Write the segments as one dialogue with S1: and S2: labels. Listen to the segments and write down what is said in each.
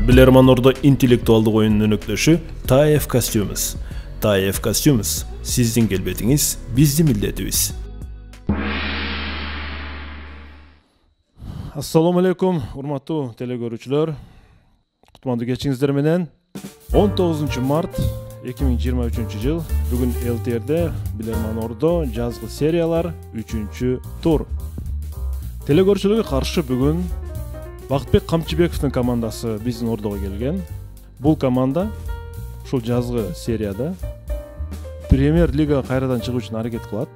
S1: Билерман Ордо интеллектуалдык оюнунун өнөктөшү TAF Costumes. TAF Costumes сиздин келбетиңиз биздин милдетибиз. Ассаламу алейкум, урматтуу телекөрүүчүлөр. Кутмандуу кечиңиздер менен 19 март 2023 жыл бүгүн ЛТРде Билерман Ордо жазгы сериялар 3-тур. Телекөрүүчүлөргө каршы бүгүн Бактыбек Камчыбековдун командасы биздин Ордого келген. Бул команда ушул жазгы серияда Премьер Лигага кайрадан чыгуу үчүн аракет кылат.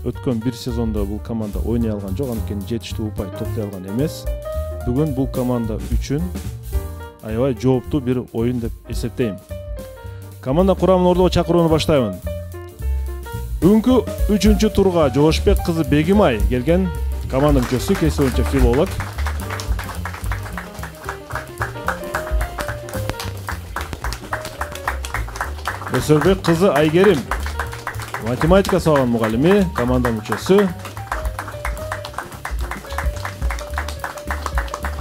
S1: Өткөн бир сезондо бул команда ойнай алган жок, анткени жетиштүү упай топтой алган эмес. Бүгүн бул команда үчүн аябай жооптуу бир оюн деп эсептейм. Команда курамын Ордого чакырууну баштайбын. Бүгүнкү 3-турга Жогошбек кызы Бегимай келген. Команда мүчөсү, кесип боюнча филолог. Өсөрбек кызы Айгерим, математика сабагынын мугалими, команда мүчөсү.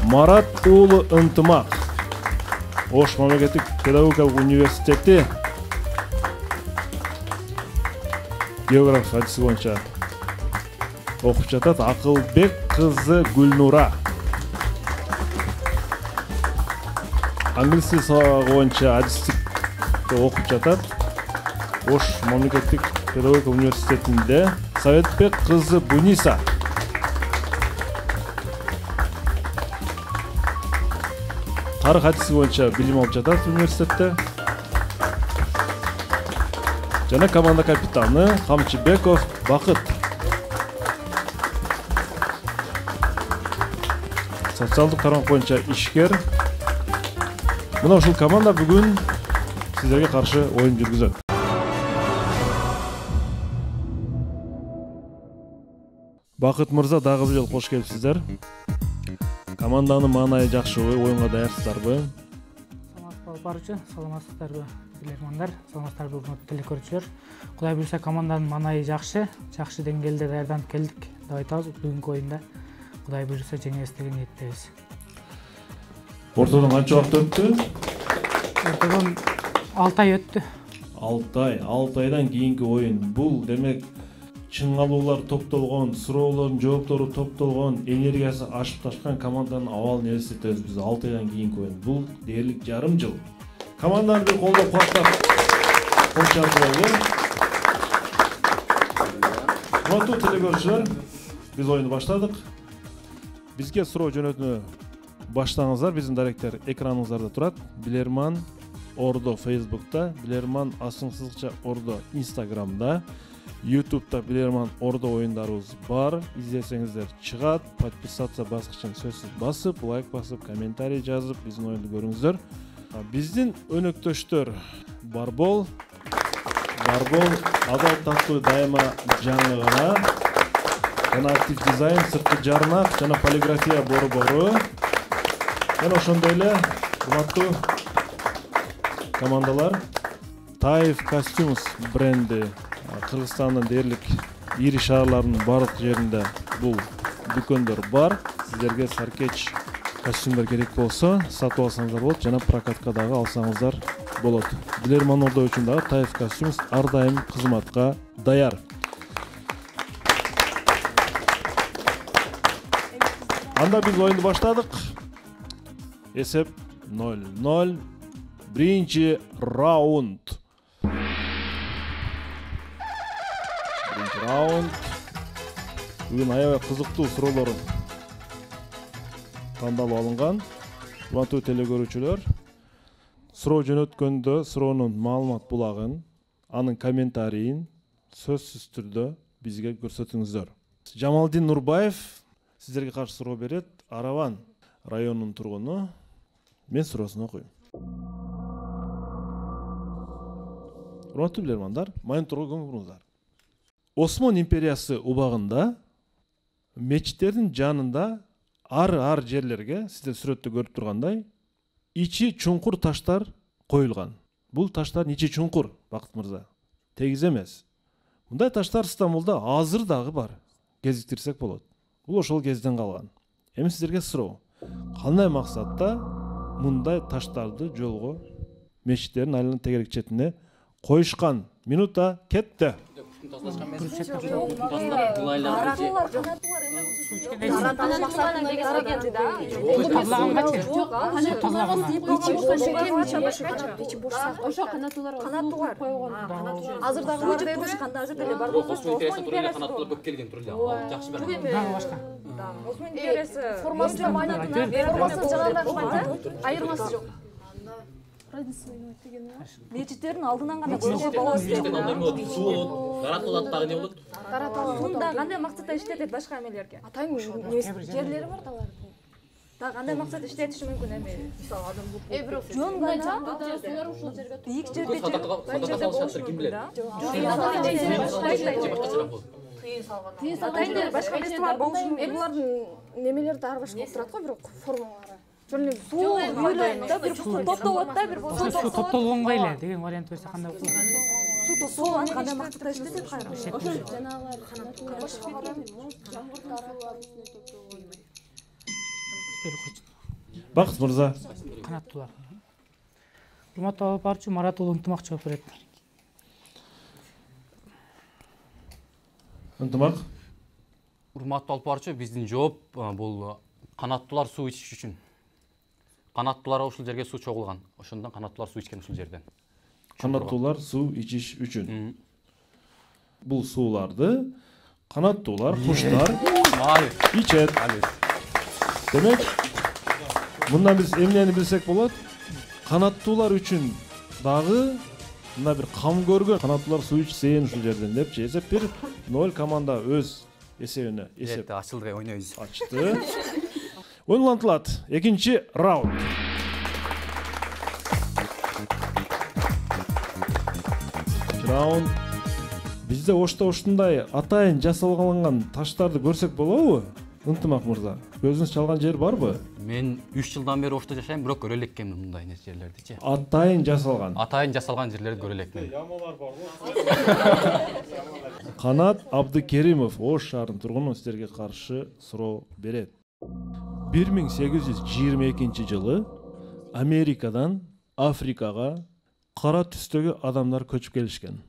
S1: Марат уулу Ынтымак, Ош мамлекеттик педагогикалык университети география адиси боюнча окуп жатат. Акылбек кызы Гүлнура, англис тили сабагы боюнча адистик окуп жатат. Ош мамлекеттик педагогика университетинде. Советбек кызы Буниса, тарых адиси боюнча билим алып жатат университетте. Жана команда капитаны Камчыбеков Бакыт, социалдык тармак боюнча ишкер. Мына ушул команда бүгүн сиздерге каршы оюн жүргүзөт. Бакыт мырза, дагы бир жолу кош келипсиздер. Команданын маанайы жакшыбы, оюнга даярсыздарбы?
S2: Саламатсызбы барчу, саламатсыздарбы билермандар, саламатсыздарбы урматтуу телекөрүүчүлөр. Кудай буйрса команданын маанайы жакшы деңгээлде даярданып келдик деп айтабыз. Бүгүнкү оюнда Кудай буйрса жеңебиз деген ниеттебиз.
S1: Ортодон канча убакыт өттү?
S2: Ортодон 6 ай өттү.
S1: 6 айдан кийинки оюн. Бул демек чыңалуулар топтолгон, суроолордун жооптору топтолгон, энергиясы ашып ташкан команданын абалын элестетебиз биз. 6 айдан кийинки оюн. Бул дээрлик жарым жыл. Команданы бир колдоп куаттап койчубузбу? Урматтуу телекөрүүчүлөр, биз оюнду баштадык. Бизге суроо жөнөтүүнү баштаңыздар. Биздин даректер экраныңыздарда турат. Билерман Ордо Facebook'ta, Билерман астыңсызыкча Ордо Instagram'da, YouTube'da Билерман Ордо оюндарыбыз бар. Излесеңиздер чыгат. Подписаться баскычын сөзсүз басып, лайк басып, комментарий жазып, биздин оюнду көрүңүздөр. Биздин өнөктөштөр Барбол, Адал Таттуу дайыма жаңы гана, жана Актив дизайн, сырткы жарнак жана полиграфия борбору. Жана ошондой эле урматтуу командалар TAF Costumes бренди Кыргызстандын дээрлик ири шаарларынын барлык жеринде бул дүкөндөр бар. Сиздерге саркеч костюмдар керек болсо сатып алсаңыздар болот, жана прокатка дагы алсаңыздар болот. Билерман Ордо үчүн дагы TAF Costumes ар дайым кызматка даяр. Анда биз оюнду баштадык. Эсеп 0-0. Биринчи раунд. Бүгүн аябай кызыктуу суроолор тандалып алынган. Урматтуу телекөрүүчүлөр, суроо жөнөткөндө суроонун маалымат булагын, анын комментарийин сөзсүз түрдө бизге көрсөтүңүздөр. Жамалдин Нурбаев сиздерге каршы суроо берет. Араван районунун тургуну. Мен суроосун окуйм. Урматтуу билермандар, мониторго көңүл буруңуздар. Осмон империясы убагында мечиттердин жанында ар жерлерге, сиздер сүрөттө көрүп тургандай, ичи чуңкур таштар коюлган. Бул таштардын ичи чуңкур, Бакыт мырза. Тегиз эмес. Мындай таштар Стамбулда азыр дагы бар. Кезиктирсек болот. Бул ошол кезден калган. Эми сиздерге суроо. Кандай максатта мындай таштарды жолго мешиттердин айланын тегерек четине коюшкан. Минута кетти.
S3: Мечиттердин алдынан гана көргөн болобуз. Таратылат не болот? Мында кандай максатта иштетет башка эмелерге? Атайын жерлери бар да. Да кандай максатта иштетиши мүмкүн эми? Мисалы адам бирок жөн гана ушул жерге бийик жерде ким билет? Атайын башка нерсе бар болушу мүмкүн.
S4: Булардын немелерди ар башка турат го, бирок формалары.
S3: Жөн суу үйлөнүп да, бир топтолот да, бир болсо
S2: топтолгонго эле деген вариант берсе кандай болот?
S3: Суу кандай максатта иштетет кайра?
S4: Жанагылар
S1: Бакыт мырза.
S2: Канаттуулар. Урматтуу алып барчу Марат уулу Ынтымак жооп берет.
S1: Ынтымак.
S5: Урматтуу алып барчу, биздин жооп бул канаттуулар суу ичиш үчүн. Канаттуулар ушул жерге суу чогулган. Ошондон канаттуулар суу ичкен ушул жерден.
S1: Канаттуулар суу ичиш үчүн. Бул сууларды канаттуулар, куштар ичет. Демек, мындан биз эмнени билсек болот? Канаттуулар үчүн дагы мына бир кам көргөн канаттуулар суу ичсен ушул жерден депчи эсеп 1-0 команда өз эсебине эсеп
S5: ачылды, ойнойбуз.
S1: Ачты. Оюнлантылат. Экинчи раунд. Раунд. Бизде ошто ушундай атайын жасалган таштарды көрсөк болобу? Ынтымак мырза, көзүңүз чалган жер барбы?
S5: Мен 3 жылдан бери ошто жашайм, бирок көрө элеккенмин мындай жерлерди.
S1: Атайын жасалган.
S5: Атайын жасалган жерлерди көрө элекмин.
S1: Канат Абдыкеримов Ош шаарынын тургуну сиздерге каршы суроо берет. 1822 жылы Америкадан Африкага кара түстөгү адамдар көчүп келишкен.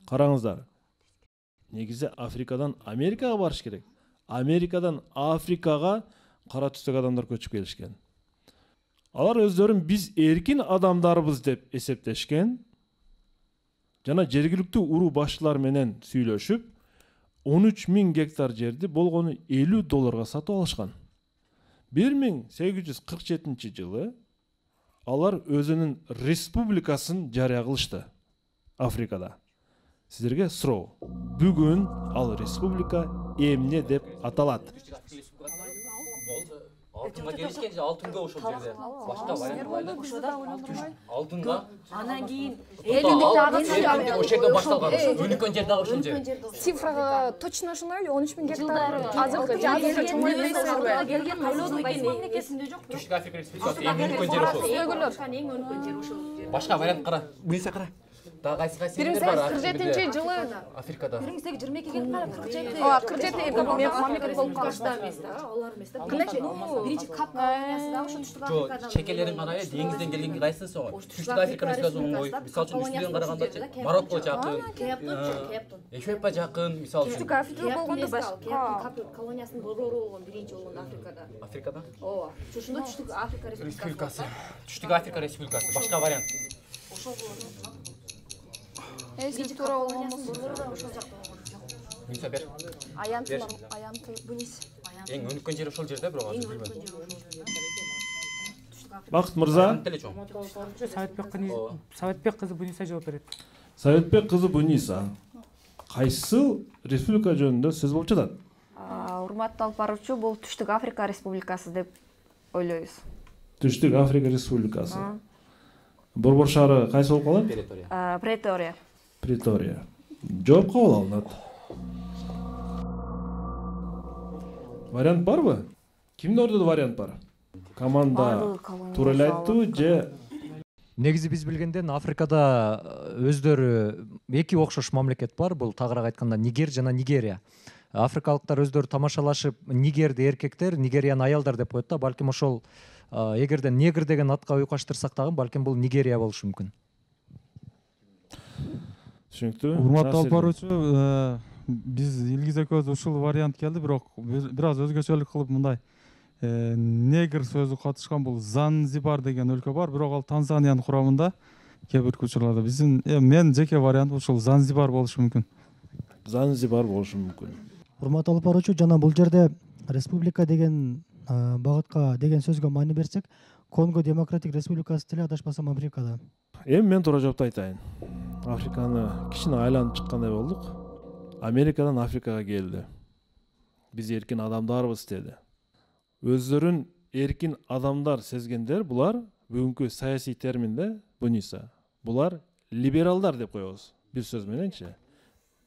S1: Караңыздар. Негизи Африкадан Америкага барыш керек. Америкадан Африкага кара түстөгү адамдар көчүп келишкен. Алар өздөрүн биз эркин адамдарбыз деп эсептешкен. Жана жергиликтүү уруу башчылар менен сүйлөшүп, 13.000 гектар жерди болгону $50 сатып алышкан. 1847 жылы алар өзүнүн республикасын жарыя кылышты Африкада. Сиздерге суроо. Бүгүн ал республика эмне деп аталат?
S5: Алтынга келишкен же алтынга ошол жерде. Башка вариант бар. Алтынга.
S3: Анан кийин
S5: Ошол жерде башталган. Өнүккөн жер дагы ошол жер.
S4: цифрага точно ошондой эле 13.000 гектар. Азыркы жазгыча чоңой эмес.
S3: келген кайлоодун эсимде жок.
S5: Түштүк Африка Республикасы эң өнүккөн жер ошол.
S3: Эң өнүккөн жер ошол.
S5: Башка вариант кара. Буйса кара. Дагы кайсы жерлер бар?
S4: 1847 жылы
S5: Африкада.
S3: 1822 кара 47.
S4: 47 мамлекет болуп калышты.
S3: Алар эмес да. Биринчи кап колониясы да ошо Түштүк Африкадан.
S5: Чекелерин карай, деңизден келген кайсысы сол? Түштүк Африка Республикасы оңой. Мисалы үчүн үстүнөн караганда Марокко жакын, Эфиопия жакын, мисалы үчүн.
S3: Түштүк Африка болгондо
S4: Кап колониясынын борбору болгон биринчи болгон Африкада.
S5: Африкада?
S3: Ооба. Ошондо Түштүк Африка
S5: Республикасы. Түштүк Африка Республикасы. Башка вариант.
S3: Ошол болгон.
S4: Эсип туура болгонбуз.
S3: Ошол жакта болгон.
S5: Буйса бер.
S4: Аянты Бунис.
S5: Эң өнүккөн жер ошол жерде, бирок азыр билбейм.
S1: Бакыт мырза.
S2: Советбек кызы Буниса жооп берет.
S1: Советбек кызы Буниса. Кайсы республика жөнүндө сөз болуп жатат?
S6: Урматтуу алып баруучу, бул Түштүк Африка Республикасы деп ойлойбуз.
S1: Түштүк Африка Республикасы. Борбор шаары кайсы болуп калат?
S6: Претория.
S1: Претория. Жооп кабыл алынат. Вариант барбы? Кимде ордодо вариант бар? Команда туура эле айттыбы же?
S7: Негизи биз билгенден Африкада өздөрү эки окшош мамлекет бар. Бул тагыраак айтканда Нигер жана Нигерия. африкалыктар өздөрү тамашалашып нигерди эркектер, нигерияны аялдар деп коет да. Балким ошол эгерде негр деген атка уйкаштырсак дагы балким бул Нигерия болушу мүмкүн.
S1: Түшүнүктүү.
S8: Урматтуу алып баруучу, биз Илгиз экөөбүз ушул вариант келди, бирок бир аз өзгөчөлүк кылып мындай негр сөзү катышкан бул Занзибар деген өлкө бар, бирок ал Танзаниянын курамында. Кээ бир учурларда биздин мен жеке вариант ушул Занзибар болушу мүмкүн.
S1: Занзибар болушу мүмкүн.
S9: Урматтуу алып баруучу, жана бул жерде республика деген багытка деген сөзгө маани берсек, Конго Демократик Республикасы деле адашпасам Африкада.
S1: Мен туура жоопту айтайын. Африканы кичине айланып чыккандай болдук. Америкадан Африкага келди. Биз эркин адамдарбыз деди. Өздөрүн эркин адамдар сезгендер булар бүгүнкү саясий терминде буниса. Булар либералдар деп коебуз. Бир сөз мененчи.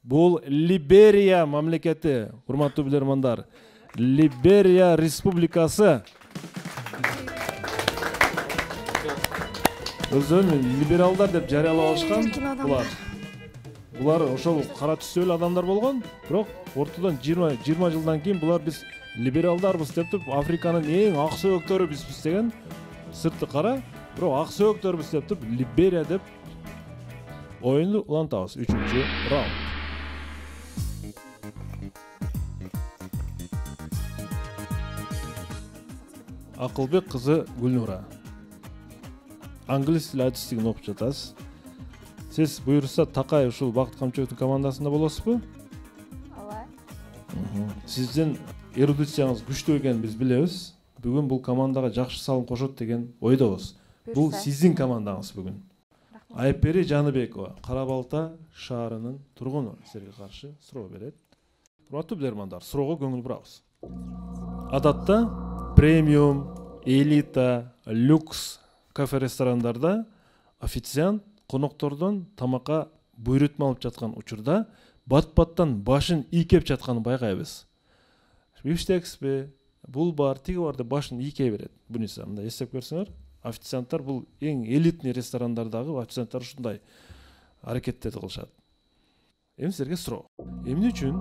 S1: Бул Либерия мамлекети, урматтуу билермандар. Либерия республикасы. Өздөрүн либералдар деп жарыялап алышкан булар. Булар ошол кара түстүү эле адамдар болгон, бирок ортодон 20 жылдан кийин булар биз либералдарбыз деп Африканын эң ак сөөгтөрү бизбиз деген сырты кара, бирок ак сөөгтөрбүз деп Либерия деп оюнду улантабыз. 3-чү раунд. Акылбек кызы Гүлнура. Англис тили адистигин окуп жатасыз. Сиз буюрса Такай ушул Бакыт Камчыбектин командасында болосузбу?
S6: Алай.
S1: Сиздин эрудицияңыз күчтүү экенин биз билебиз. Бүгүн бул командага жакшы салым кошот деген ойдобуз. Бул сиздин командаңыз бүгүн. Айпери Жаныбекова, Кара Балта шаарынын тургуну сизерге каршы суроо берет. Урматтуу билермандар, суроого көңүл бурабыз. Адатта премиум, элита, люкс кафе ресторандарда официант коноктордон тамакка буйрутма алып жаткан учурда бат-баттан башын ийкеп жатканын байкайбыз. Бифштекспи, бул бар, тиги бар деп башын ийкей берет. Буниса, мындай эстеп көрсөңөр, официанттар бул эң элитный ресторандардагы официанттар ушундай аракеттерди кылышат. Сизерге суроо. Эмне үчүн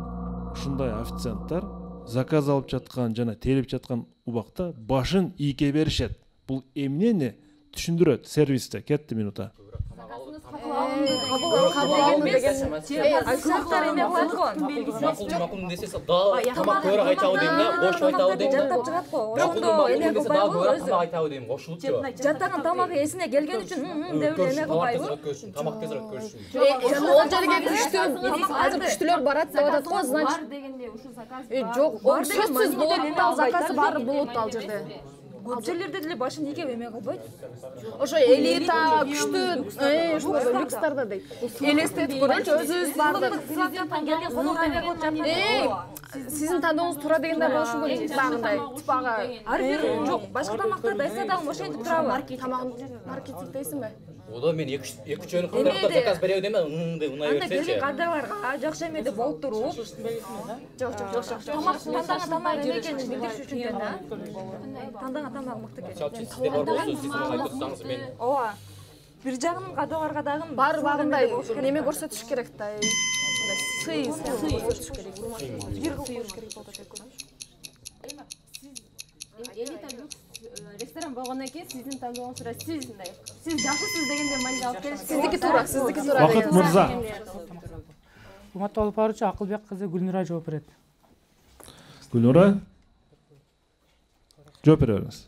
S1: ушундай официанттар заказ алып жаткан жана терип жаткан убакта башын ийкей беришет? Бул эмнени түшүндүрөт сервисте? Кетти минута.
S3: Официанттар эме кылат го.
S5: Макул десе тамак көбүрөөк айтабы дейм да, кошуп айтабы дейм.
S3: Жаттап чыгат го. Ошондо эме кылбайбы өзү.
S5: Тамак айтабы дейм, кошулупчу.
S3: Жаттаган тамагы эсине келген үчүн деп эле эме кылбайбы.
S5: Тамак тезирээк көрүшүн.
S4: Ол жерге күчтүү, азыр күчтүүлөр барат деп атат го, значит.
S6: Дегенде ушул заказ
S4: Жок, ол сөзсүз болот, ал заказы баары болот ал жерде.
S3: Көп жерлерде деле башын ийкеп эме кылбайт.
S4: Ошо элита, күчтүү, ушул люкстарда дейт. Элестетип көрөлүчү, өзүбүз бардык.
S3: Силаттан келген конок эме кылып жатат.
S4: Сиздин тандооңуз туура дегенде болушу мүмкүн. Багындай, типага.
S3: Ар бир жок, башка тамактарда эсе дагы ошентип турабы?
S4: Тамагын маркетинг дейсиңби?
S5: Ода мен 2-3 жөнү кылдырып заказ береби деме, деп унай
S3: Анда
S5: берсечи.
S3: келген кадрларга жакшы эме деп болуп туруп. Жок. Тамак тандаган тамак эме экенин билдириш үчүн да. Тандаган тамак мыкты экен.
S5: Чалчы сизде бар болсо, сиз айтсаңыз мен.
S3: Ооба. Бир жагынан кадрларга дагы
S4: Бар багындай неме көрсөтүш керек да. Сый көрсөтүш керек. Бир кылыш керек болот деп көрөмүш.
S6: элита люкс ресторан болгондон кийин сиздин тандооңузда сиз жакшысыз дегенде маани алып келишсиз.
S4: Сиздики туура.
S1: Бакыт мырза.
S2: Урматтуу алып баруучу Акылбек кызы Гүлнура жооп берет.
S1: Гүлнура. Жооп бере бериңиз.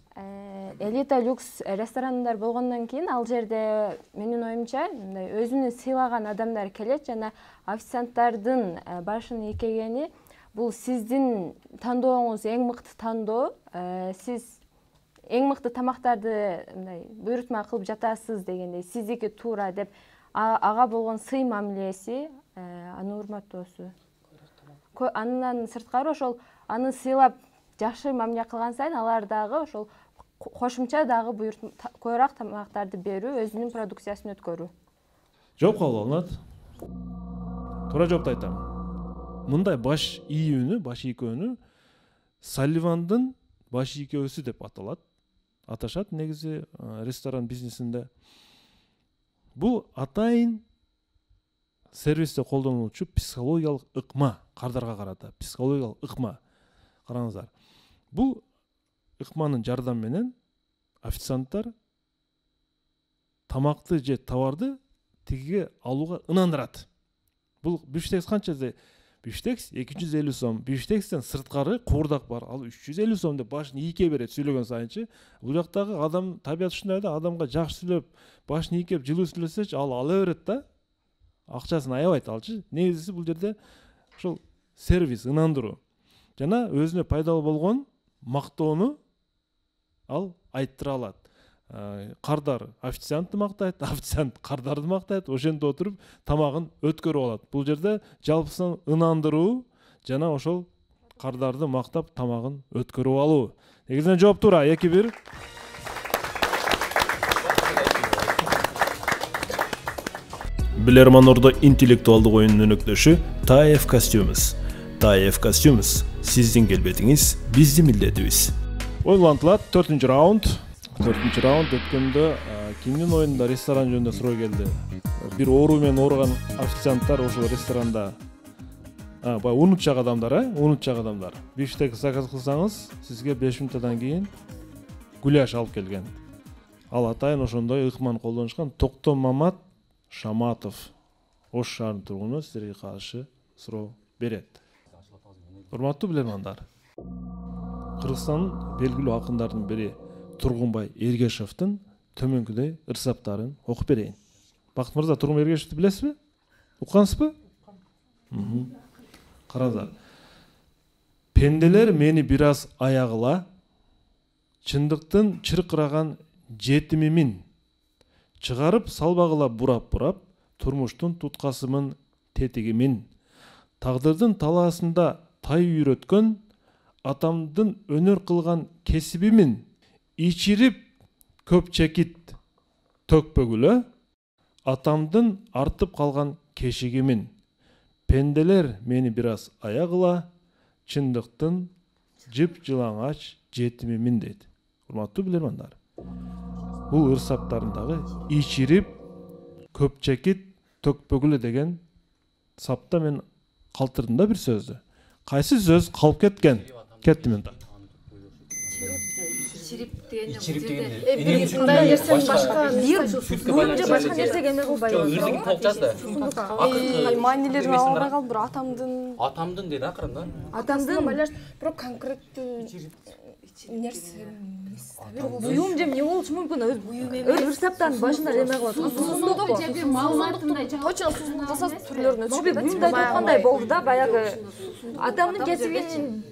S6: Элита люкс ресторандар болгондон кийин ал жерде менин оюмча мындай өзүнү сыйлаган адамдар келет жана официанттардын башын ийкегени бул сиздин тандооңуз эң мыкты тандоо. Сиз эң мыкты тамактарды мындай буйрутма кылып жатасыз дегендей сиздики туура деп ага болгон сый мамилеси аны урматтоосу. Андан сырткары ошол аны сыйлап жакшы мамиле кылган сайын алар дагы ошол кошумча дагы буйрутма көбүрөөк тамактарды берүү, өзүнүн продукциясын өткөрүү.
S1: Жооп кабыл алынат. Туура жоопту айтам. Мындай баш ийүүнү Салливандын баш ийкөөсү деп аташат негизи ресторан бизнесинде. Бул атайын сервисте колдонулчу психологиялык ыкма, кардарга карата психологиялык ыкма. Караңыздар. Бул ыкманын жардамы менен официанттар тамакты же товарды тигиге алууга ынандырат. Бул бифштекс канча? Бифштекс 250 сом. Бифштекстен сырткары куурдак бар. Ал 350 сом деп башын ийке берет сүйлөгөн сайынчы. Бул жактагы адам табият ушундай да, адамга жакшы сүйлөп, башын ийкеп жылуу сүйлөсөчү ал ала берет да. Акчасын аябайт алчы. Негизиси бул жерде ошол сервис, ынандыруу. Жана өзүнө пайдалуу болгон мактоону ал айттыра алат. Кардар официантты мактайт, официант кардарды мактайт, ошентип отуруп тамагын өткөрүп алат. Бул жерде жалпысынан ынандыруу жана ошол кардарды мактап тамагын өткөрүп алуу. Негизинен жооп туура 2-1. Билерманордо интеллектуалдык оюнун өнөктөшү TAEF Costumes. TAEF Costumes сиздин келбетиңиз биздин милдетибиз. Ойлантылат 4-чү раунд. 4-чү раунд өткөндө кимдин оюнунда ресторан жөнүндө суроо келди. Бир оору менен ооруган официанттар ошол ресторанда баягы унутчак адамдар, унутчак адамдар. Бифштек заказ кылсаңыз, сизге 5 минуттан кийин гуляш алып келген. Ал атайын ошондой ыкман колдонушкан. Токтом Мамат Шаматов, Ош шаарынын тургуну, силерге каршы суроо берет. Урматтуу билермандар, Кыргызстандын белгилүү акындардын бири Тургунбай Эргешевдин төмөнкүдөй ырсаптарын окуп берейин. Бакыт мырза, Тургунбай Эргешевди билесизби? Уккансызбы? Караңыздар. Пенделер мени бир аз аягыла, чындыктын чыркыраган жетимимин чыгарып салбагыла бурап-бурап, турмуштун туткасымын тетигимин, тагдырдын талаасында тай үйрөткөн, атамдын өнөр кылган кесибимин, ичирип көп чекит төкпөгүлө, атамдын артып калган кешигимин, пенделер мени бир аз аягыла, чындыктын жып-жылаңач жетимимин дейт. Урматтуу билермандар, бул ырсаптарындагы ичирип көп чекит төкпөгүлө деген сапта мен калтырдым да бир сөздү. Кайсы сөз калып кеткен? Кетти мен.
S3: İçirip degende мындай нерсени башка бир башка нерсеге эме кылбай.
S5: Ырдыгын топчаз да.
S4: Маанилерин албай калып, бир атамдын
S5: деди акырында.
S4: Атамдын бирок конкреттүү нерсе.
S3: Буюм же эмне болушу мүмкүн? Ырсаптан башында эме кылат.
S4: Сузундук же бир маалыматындай. Точно сузундук кылса түрлөрүнө
S3: түшпөйт. Мындай айткандай болду да, баягы атамдын кесибин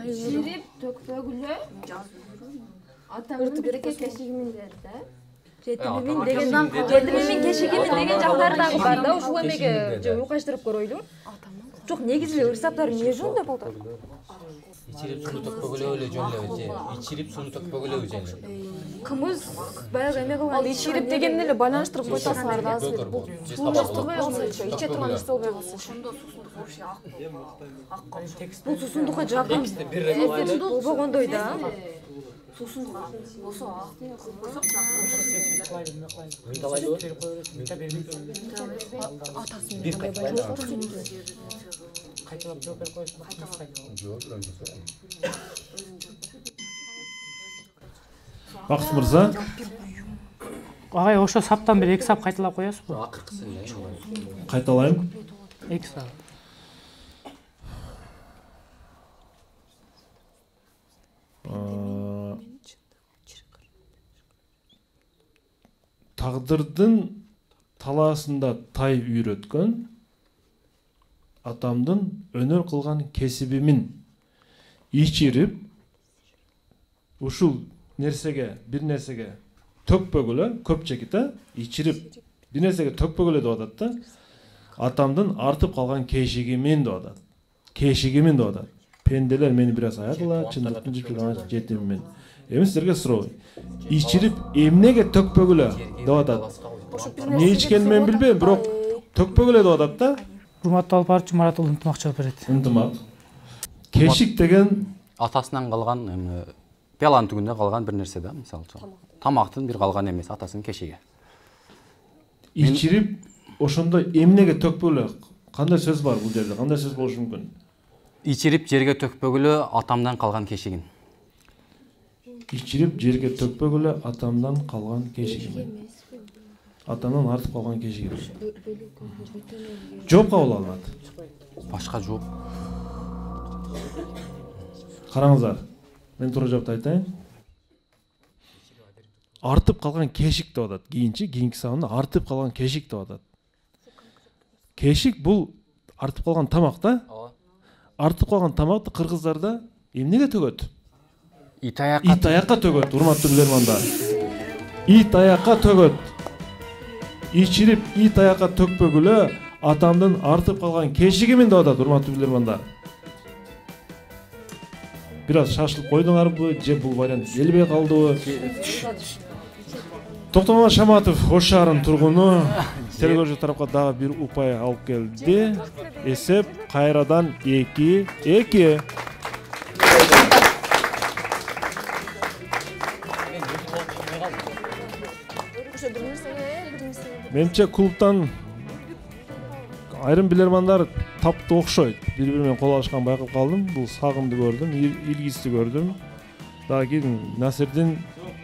S6: Çirip tökpөгүлө атамдын кешигимин дерди.
S3: Жетимимин кешигимин деген жактары дагы бар да, ушул эмеге же уйкаштырып көрөйлү. Жок, негизи ырсаптар эмне жөнүндө болду?
S5: İçirip sunu tökpөгүлө эле жөн эле же. İçirip sunu tökpөгүлө же.
S3: Кымыз баягы эме кылган.
S4: Ал ичирип дегенди эле байланыштырып койтасыңар да. Бул суундуктурбай калса, иче турган нерсе болбой калса. Ошондо суусундук вообще ак.
S3: Бул суусундукка жакын болбогондой да. Суусундук болсо ак.
S1: Бакыт мырза,
S2: Агай, ошо саптан бир 2 сап кайталап коесузбу?
S5: Акыркысы эле.
S1: кайталайм.
S2: 2 сап.
S1: Тагдырдын талаасында тай үйрөткөн, атамдын өнөр кылган кесибимин ичирип, ушул нерсеге, бир нерсеге төкпөгүлө, көп чекит, ичирип, бир нерсеге төкпөгүлө деп атат да. Атамдын артып калган кешигимин деп атат. Кешигимин деп атат. Пенделер мени бир аз аягыла, чындыктын жып-жылаңач жетимимин. Эми силерге суроо. Ичирип эмнеге төкпөгүлө деп атат. Не ичкенин мен билбейм, бирок төкпөгүлө деп атат да.
S2: Урматтуу алып барчу Марат уулу ынтымак жооп берет.
S1: Ынтымак. Кешик деген
S5: атасынан калган эми пиаланын түгүндө калган бир нерсе да, мисалы үчүн. Тамактын бир калган эмеси, атасынын кешиги.
S1: ичирип ошондо эмнеге төкпөгүлө Кандай сөз бар бул жерде? Кандай сөз болушу мүмкүн?
S5: Ичирип жерге төкпөгүлө атамдан калган кешигин.
S1: Ичирип жерге төкпөгүлө атамдан калган кешигим. Атамдан артып калган кешигим. Жооп кабыл алынат.
S5: Башка жооп.
S1: Караңыздар. Мен туура жоопту айтайын. Артып калган кешик деп атат. Кийинки сабында артып калган кешик деп атат. Кешик бул артып калган тамак да? Артып калган тамакты кыргыздарда эмнеге төгөт?
S5: Ит аякка
S1: төгөт, урматтуу билермандар. Ит аякка төгөт. Ичирип ит аякка төкпөгүлө атамдын артып калган кешигимин деп атат, урматтуу билермандар. Бир аз шашылып койдуңарбы же бул вариант келбей калдыбы? Токтомон Шаматов Ош шаарынын тургуну тергөөчү тарапка дагы бир упай алып келди. Эсеп кайрадан 2-2. Менче клубтан айрым билермандар тапты окшойт. Бири-бири менен кол алышкан байкап калдым. Бул сагымды көрдүм, илгисти көрдүм. Дагы кийин Насирдин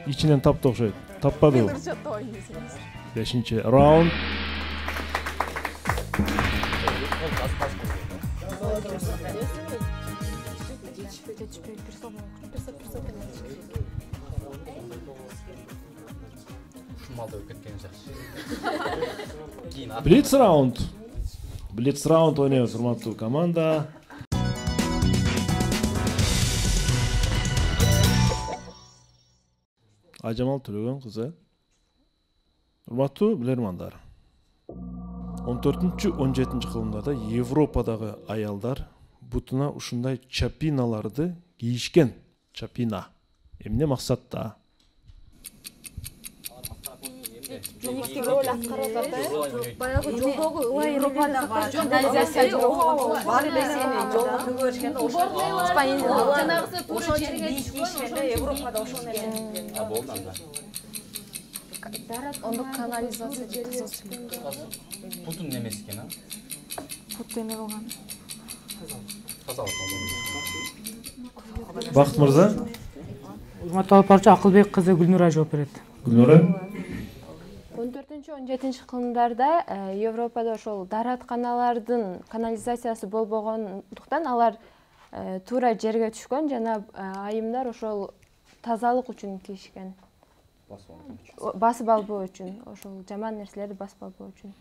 S1: ичинен тапты окшойт. Таппады. 5-чи раунд. Блиц раунд. Блиц раунд ойнойбуз, урматтуу команда. Ажамал Төлөгөн кызы. Урматтуу билермандар. 14-17 кылымдарда Европадагы аялдар бутуна ушундай чапиналарды кийишкен. Чапина. Эмне максатта?
S3: Баягы жолдогу ылай Европадагы канализация бар элесени жолду көгөрүшкөндө жанагысы ошол жерге түшкөндө Европада ошону эле.
S4: Болду анда. Ондо канализация
S5: Путун немеси экен, а?
S4: Пут эме болгон.
S1: Бакыт мырза.
S2: Урматтуу алып барчу Акылбек кызы Гүлнура жооп берет.
S1: Гүлнура.
S6: 14-17 кылымдарда Европада ошол дааратканалардын канализациясы болбогондуктан алар туура жерге түшкөн жана айымдар ошол тазалык үчүн кийишкен. Басып албоо үчүн, ошол жаман нерселерди басып албоо үчүн.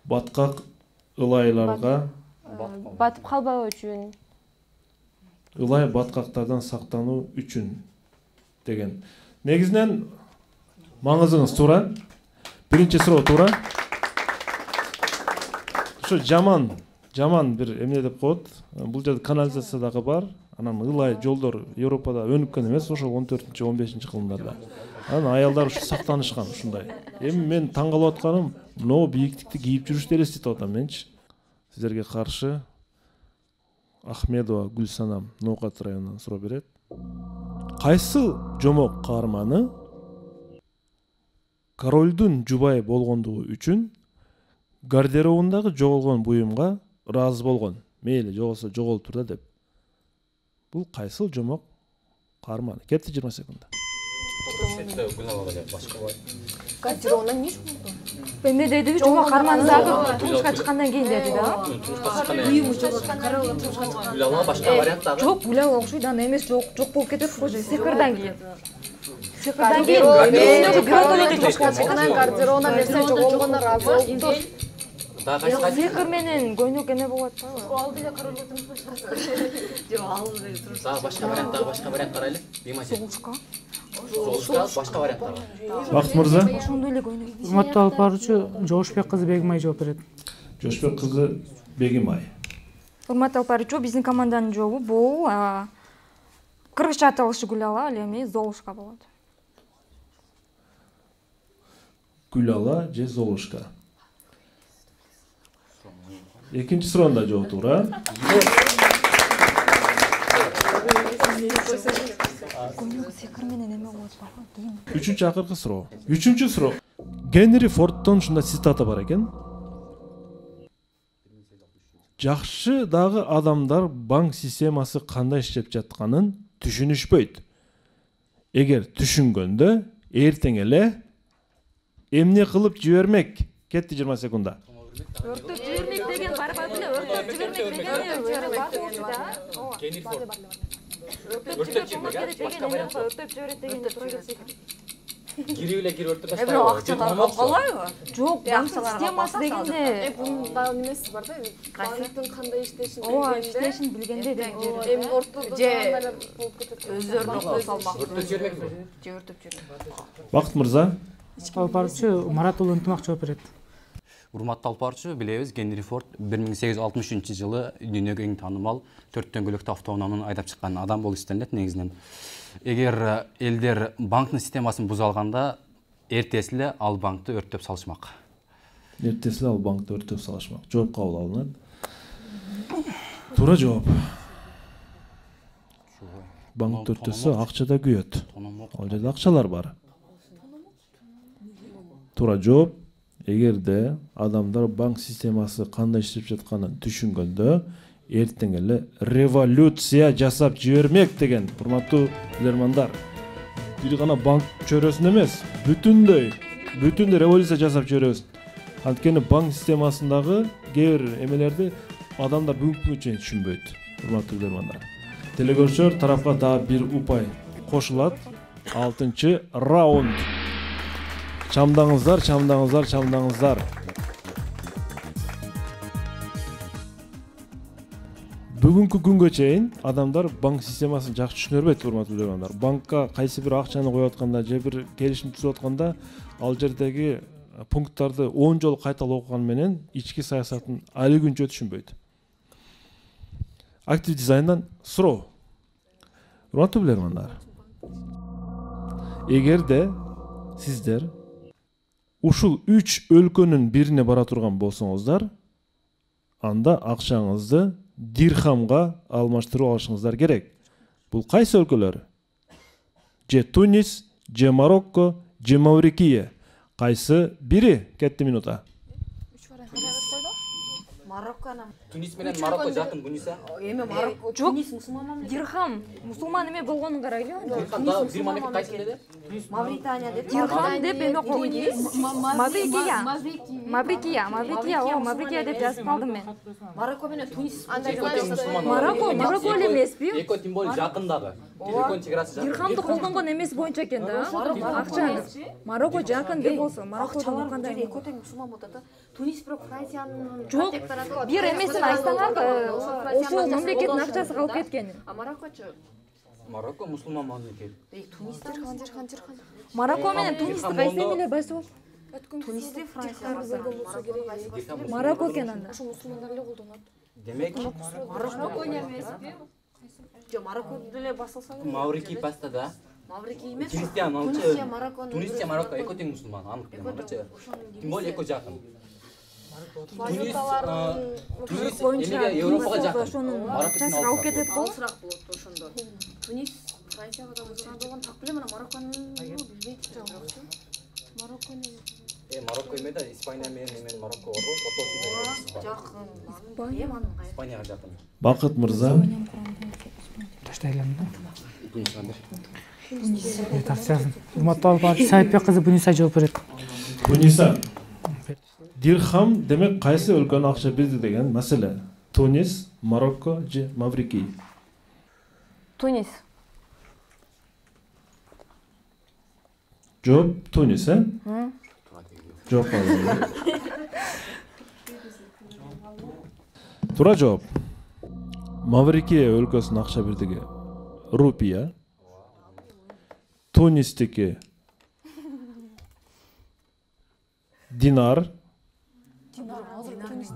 S1: Баткак ылайларга
S6: батып калбоо үчүн.
S1: Ылай баткактардан сактануу үчүн деген. Негизинен маңызыңыз туура. Биринчи суроо туура. Ошо жаман бир эмне деп коет. Бул жерде канализация дагы бар. Анан ылай жолдор Европада өнүккөн эмес, ошол 14-15 кылымдарда. Анан аялдар ушу сактанышкан ушундай. Эми мен таң калып атканым, мына бийиктикти кийип жүрүштү элестетип атам менчи. Сиздерге каршы Ахмедова Гүлсанам Ноокат районунан суроо берет. Кайсы жомок каарманы королдун жубайы болгондугу үчүн гардеробундагы жоголгон буюмга ыраазы болгон? Мейли жоголсо жоголуп тур да деп. Бул кайсыл жомок каарманы? Кетти 20 секунд.
S4: Гардеробунда эмне болду?
S3: Эме деди, жомок каарманы дагы турмушка чыккандан кийин деди да.
S5: Гүлала башка варианттагы.
S3: Жок, гүлала окшойт, аны эмес, жок болуп кетет го же. Секирдан кийин.
S4: Гардеробуна нерсе жоголгонуна ыраазы болуптур.
S3: Секир менен көйнөк эме болот да.
S4: Алды эле королдун турмушуна чыгат. Жок, алды эле турмушка.
S5: Башка вариант карайлы.
S3: Согушка.
S5: Башка варианттагы.
S1: Бакыт мырза.
S3: Ошондой эле көйнөк.
S2: Урматтуу алып баруучу Жошбек кызы Бегимай жооп берет.
S1: Жошбек кызы Бегимай.
S3: Урматтуу алып баруучу, биздин команданын жообу бул кыргызча аталышы Гүлала, ал эми Золушка болот.
S1: Гүлала же Золушка. Экинчи суроонда жооп туура.
S3: Секир менен эме болот барбы?
S1: Үчүнчү акыркы суроо. Үчүнчү суроо. Генри Фордтон ушундай цитата бар экен. жакшы дагы адамдар банк системасы кандай иштеп жатканын түшүнүшпөйт. Эгер түшүнгөндө эртең эле эмне кылып жибермек? Кетти 20 секунда.
S3: Өртөп жибермек деген барбай беле, өртөп жибермек деген өртөп жиберет дегенде тура келсек.
S10: Кирип эле кирип өртөп
S3: таштайбы? Акчалар калбайбы? Жок, банк системасы дегенде
S4: бунун дагы немеси бар да, банктын кандай иштешин билгенде.
S3: Ооба, иштешин билгенде деген жери.
S4: Эми ортодо же болуп кетет.
S3: Өздөрүнө кол салмак.
S10: Өртөп жибермекпи?
S3: Же өртөп жибермек.
S1: Бакыт мырза.
S2: Ички алып баруучу Марат уулу Ынтымак жооп берет.
S5: Урматтуу алып баруучу, билебиз, Генри Форд 1863-жылы дүйнөгө эң таанымал 4 дөңгөлөктүү автоунааны айдап чыккан адам болуп эсептелет негизинен. Эгер элдер банктын системасын буза алганда, эртеси эле ал банкты өрттөп салышмак.
S1: Эртеси эле ал банкты өрттөп салышмак. Жооп кабыл алынат. Туура жооп. Банкты өрттөсө акча да күйөт. Ал жерде акчалар бар. Туура жооп. Эгерде адамдар банк системасы кандай иштеп жатканын түшүнгөндө, эртең эле революция жасап жибермек деген урматтуу билермандар. Бир гана банк чөрөсүн эмес, бүтүндөй революция жасап жиберебиз. Анткени банк системасындагы кээ бир эмелерди адамдар бүгүнкү күнгө чейин түшүнбөйт. Урматтуу билермандар. Телекөрүүчүлөр тарапка дагы бир упай кошулат. 6-чы раунд. Çamdağınızlar. Бүгүнкү күнгө чейин адамдар банк системасын жакшы түшүнөрбөйт, урматтуу билермандар. Банкка кайсы бир акчаны коюп атканда же бир келишим түзүп атканда, ал жердеги пункттарды 10 жолу кайталап окуган менен ички саясатын али күнчө түшүнбөйт. Актив дизайндан суроо. Урматтуу билермандар. Эгерде сиздер ушул 3 өлкөнүн бирине бара турган болсоңуздар, анда акчаңызды дирхамга алмаштырып алышыңыздар керек. Бул кайсы өлкөлөр? Же Тунис, же Марокко, же Маврикия. Кайсы бири? Кетти минута.
S10: Тунис менен Марокко жакын Туниса.
S3: Эми Марокко, Тунис мусулман. Дирхам мусулман эме болгонун карайлы.
S10: Тунис бир мамлекет кайсы деди?
S3: Мавритания деп. Дирхам деп эме койдуңуз. Маврикия деп жазып калдым мен.
S4: Марокко менен Тунис
S3: Марокко эле эмеспи?
S10: Эко тем более жакын дагы. Экөөнүн чек арасы жакын.
S3: Дирхамды колдонгон эмес боюнча экен да. Акчаны. Марокко жакын деп болсо, Мароккодон кандай?
S4: Эко тең мусулман болот да. Тунис бирок Франциянын
S3: бир эмесин айтсаңар, ошол мамлекеттин акчасы калып кеткен.
S4: А Мароккочу?
S10: Марокко мусулман мамлекет.
S4: Тунисте
S3: Марокко менен Тунисти кайсы эмелер байсы болот?
S4: Тунисте Франция
S3: Марокко экен анда.
S4: Ошо мусулмандар эле колдонот.
S10: Демек
S4: Марокко эмеспи? Жок, Марокко деле басылса.
S10: Маврикий паста да.
S4: Маврикий эмес.
S10: Тунисте Марокко эко тең мусулман, анык эмечи. Тем более эко жакын. Тунис эмеге Европага жакын.
S3: Ошонун акчасы калып кетет го.
S4: Алысыраак болот ошондо. Тунис Францияга да ушундай болгон так билем, Марокконун билбейт жокчу. Марокко эме?
S10: Марокко эме да, Испания менен Марокко бар го, ортосунда.
S4: Жакын.
S10: Испанияга жакын.
S1: Бакыт мырза.
S2: Таштайлам да. Тартсасын. Урматтуу алып баруучу Саитбек кызы Буниса жооп берет.
S1: Буниса. Дирхам демек кайсы өлкөнүн акча берди деген маселе. Тунис, Марокко же Маврикий?
S6: Тунис.
S1: Жооп Тунис, э? Жооп алды. Туура жооп. Маврикия өлкөсүнүн акча бирдиги рупия. Тунистики динар.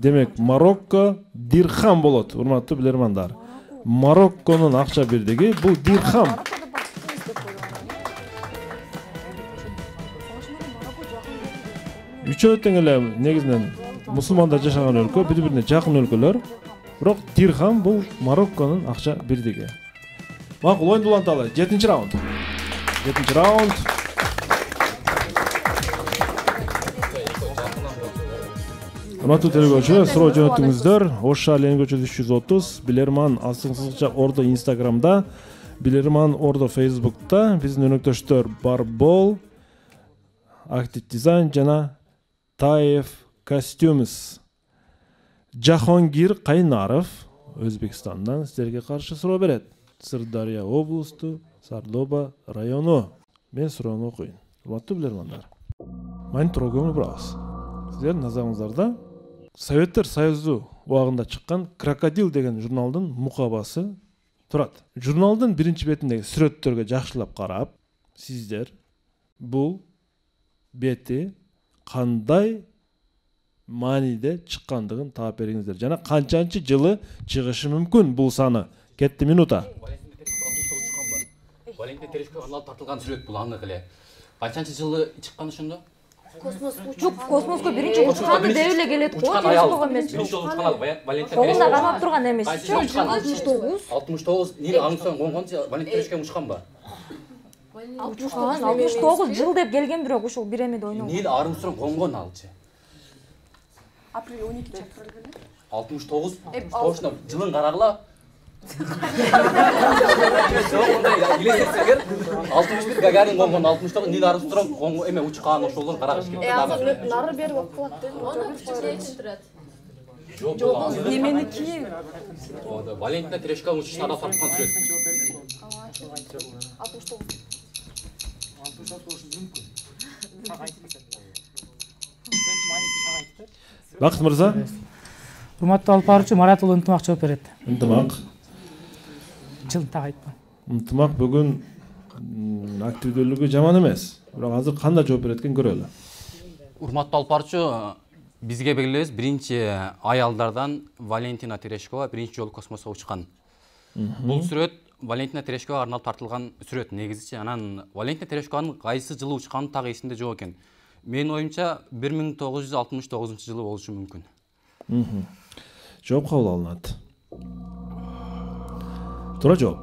S1: Демек Марокко дирхам болот, урматтуу билермандар. Марокконун акча бирдиги бул дирхам. Үчөө тең эле негизинен мусулмандар жашаган өлкө, бири-бирине жакын өлкөлөр. Бирок дирхам бул Марокконун акча бирдиги. Макул, оюнду уланталы. 7-чи раунд. 7-чи раунд. Урматтуу телекөрүүчүлөр, суроо жөнөттүңүздөр. Ош шаар Ленин көчөсү 330, Билерман астыңсызча Ордо Инстаграмда, Билерман Ордо Фейсбукта, биздин өнөктөштөр Барбол, Active Design жана Таев Costumes. Жахонгир Кайнаров Өзбекстандан сиздерге каршы суроо берет. Сырдария облусту, Сардоба району. Мен суроону окуйн. Урматтуу билермандар. Монитор көңүл бурабыз. Сиздердин назарыңыздарда Советтер Союзу убагында чыккан Крокодил деген журналдын мукабасы турат. Журналдын биринчи бетиндеги сүрөттөргө жакшылап карап, сиздер бул бети кандай мааниде чыккандыгын таап бериңиздер. Жана канчанчы жылы чыгышы мүмкүн бул саны? Кетти минута.
S5: Валентин Терешко арналып тартылган сүрөт бул анык эле. Канчанчы жылы чыккан ошондо?
S3: Космоско биринчи учканы деп эле келет го. Терешкого эмес.
S5: Биринчи жолу учкан ал Валентин Терешко.
S3: Колунда кармап турган эмес.
S5: 69 Нил Армстронг конгончу Валентин Терешко учканбы?
S3: 69 жыл деп келген, бирок ушул бир эмеде ойногон.
S5: Нил Армстронг конгон алчы.
S4: Апрель 12 апрель.
S5: 69 точно жылын карагыла. 61 Гагарин конгон, 69 Нил Армстронг конгон эме учкан ошолор карагыш керек.
S4: Азыр нары бери болуп калат деп.
S5: Жок,
S4: неменики?
S5: Валентина Терешко учуштан тартылган сүрөт.
S4: 69.
S1: Бакыт мырза.
S2: Урматтуу алып баруучу Марат уулу Ынтымак жооп берет.
S1: Ынтымак.
S2: Жылын так айтпа.
S1: Ынтымак бүгүн активдүүлүгү жаман эмес. Бирок азыр кандай жооп берет экен көрөлү.
S5: Урматтуу алып баруучу, бизге белгилебиз, биринчи аялдардан Валентина Терешкова биринчи жолу космоско учкан. Бул сүрөт Валентина Терешкова арналып тартылган сүрөт негизичи. Анан Валентина Терешкованын кайсы жылы учканы так эсимде жок экен. Менин оюмча 1969 жылы болушу мүмкүн.
S1: Жооп кабыл алынат. Туура жооп.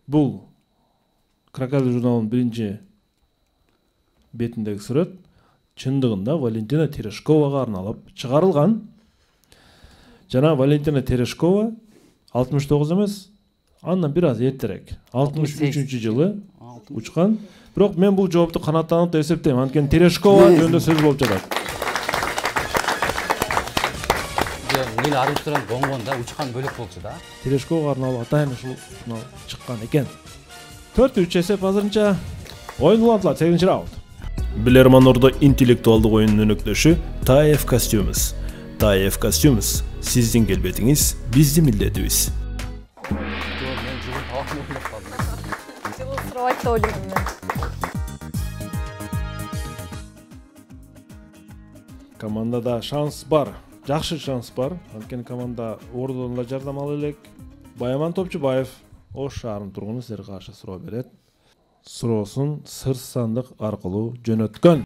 S1: Бул Крокодил журналынын биринчи бетиндеги сүрөт чындыгында Валентина Терешковага арналып чыгарылган. Жана Валентина Терешкова 69 эмес, андан бир аз эртерээк, 63 жылы учкан. Бирок мен бул жоопту канааттанып деп эсептейм. Анткени Терешкова жөнүндө сөз болуп жатат.
S5: Нил Армстронг конгонда учкан бөлөк болчу да.
S1: Терешкова арналып атайын ушул журнал чыккан экен. 4-3 эсеп азырынча оюн улантылат 8-чи раунд. Билерман Ордо интеллектуалдык оюнунун өнөктөшү Таев Costumes. Таев Costumes сиздин келбетиңиз биздин милдетибиз. Командада шанс бар. Жакшы шанс бар. Анткени команда Ордодон да жардам ала элек. Баяман Топчубаев Ош шаарынын тургуну сиздерге каршы суроо берет. Суроосун сыр сандык аркылуу жөнөткөн.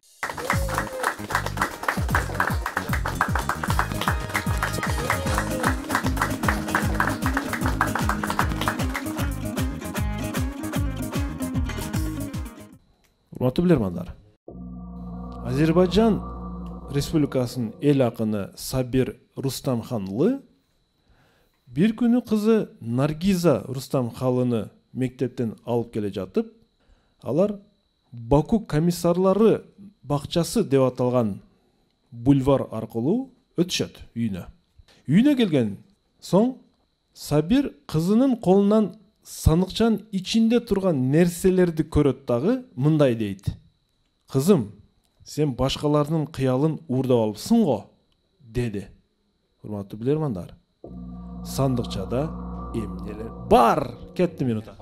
S1: Урматтуу билермандар. Азербайжан Республикасынын эл акыны Сабир Рустамханлы бир күнү кызы Наргиза Рустамханлыны мектептен алып келе жатып, алар Баку комиссарлары бакчасы деп аталган бульвар аркылуу өтүшөт үйүнө. Үйүнө келген соң Сабир кызынын колунан саныкчанын ичинде турган нерселерди көрөт дагы мындай дейт. Кызым, сен башкалардын кыялын уурдап алыпсың го, деди. Урматтуу билермандар, сандыкчада эмнелер бар? Кетти минута.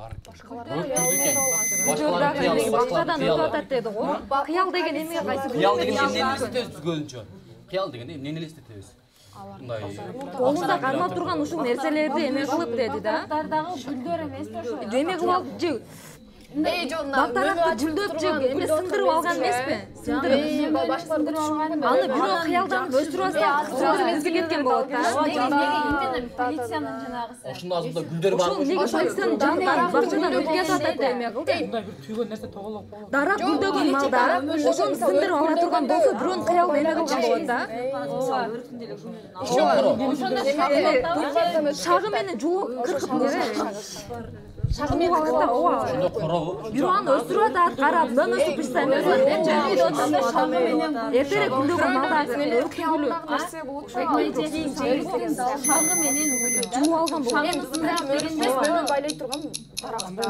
S3: Башкадан өтүп атат деди го. Кыял деген эме кайсы?
S5: Кыял деген эмнени элестетебиз көбүнчө? Кыял деген эмнени элестетебиз?
S3: Колунда кармап турган ушул нерселерди эме кылып деди да.
S6: Дагы гүлдөр эмес да ошо.
S3: Эме кылып Бактаракты гүлдө сындырып алган эмеспи? Сындырып аны бирөө кыялданып өстүрүп алса кыздар мезгил кеткен болот да.
S10: Именно полициянын жанагысы.
S5: Ошондо азырда гүлдөр бар.
S3: Ошол неге полициянын жанынан бакчадан өтүп жатат деп эме кылды?
S2: мындай бир түйгөн нерсе тоголок болот.
S3: Дарак гүлдөгөн малда ошону сындырып ала турган болсо бирөөнүн кыялы эме кылган болот да. Шагы менен жолу кыркып керек. Шагы менен алат ооба.
S5: Ошондо короо.
S3: Бирөө аны өстүрүп атат, карап, мына өстүп бишсе эмес депчи. Эртерээк гүлдөгөн малда өркүнгүлү.
S10: Шагы менен
S3: Жуып алган болот.
S10: Шагын сындырып дегенде мөмө байлай турган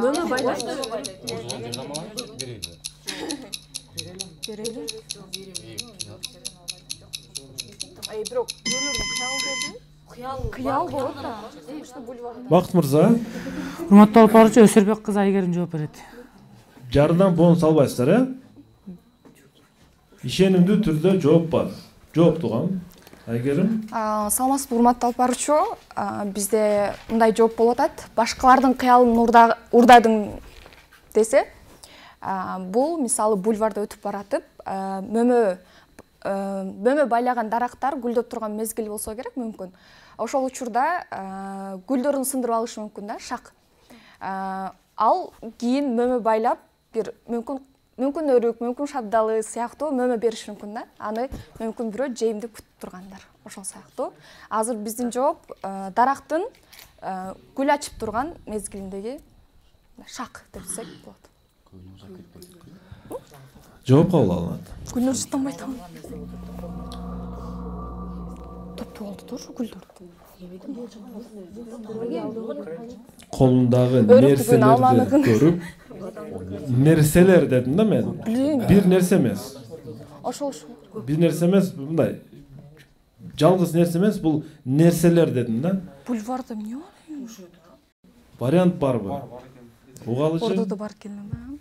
S3: Мөмө байлайт.
S4: Берели. Бирок жөнөрдүн кыялы деди.
S3: Кыял болот да.
S1: Бакыт мырза,
S2: Урматтуу алып баруучу Өсөрбек кызы Айгерим жооп берет.
S1: жарыдан бонус албайсыздар, ишенимдүү түрдө жооп бар. Жооп туган. Айгерим.
S4: Саламатсызбы, урматтуу алып баруучу. Бизде мындай жооп болуп атат. Башкалардын кыялын урдадың десе, бул мисалы бульварда өтүп баратып, мөмө байлаган дарактар гүлдөп турган мезгил болсо керек мүмкүн. Ошол учурда гүлдөрүн сындырып алышы мүмкүн да, шак. Ал кийин мөмө байлап бир мүмкүн өрүк, мүмкүн шабдалы сыяктуу мөмө бериш мүмкүн да. Аны мүмкүн бирөө жейимди күтүп тургандар. Ошол сыяктуу. Азыр биздин жооп дарактын гүл ачып турган мезгилиндеги шак деп десек болот.
S1: Жооп кабыл алынат.
S4: Гүлдөр жыттанбай атам. Топтуу болду тур гүлдөрдү.
S1: Колундагы нерселерди көрүп, нерселер дедим да мен. Бир нерсе эмес.
S4: Ошол.
S1: Бир нерсе эмес, мындай. Жалгыз нерсе эмес, бул нерселер дедим да.
S4: Бульварда эмне бар?
S1: Вариант барбы? Угалычы?
S4: Ордо да бар келем.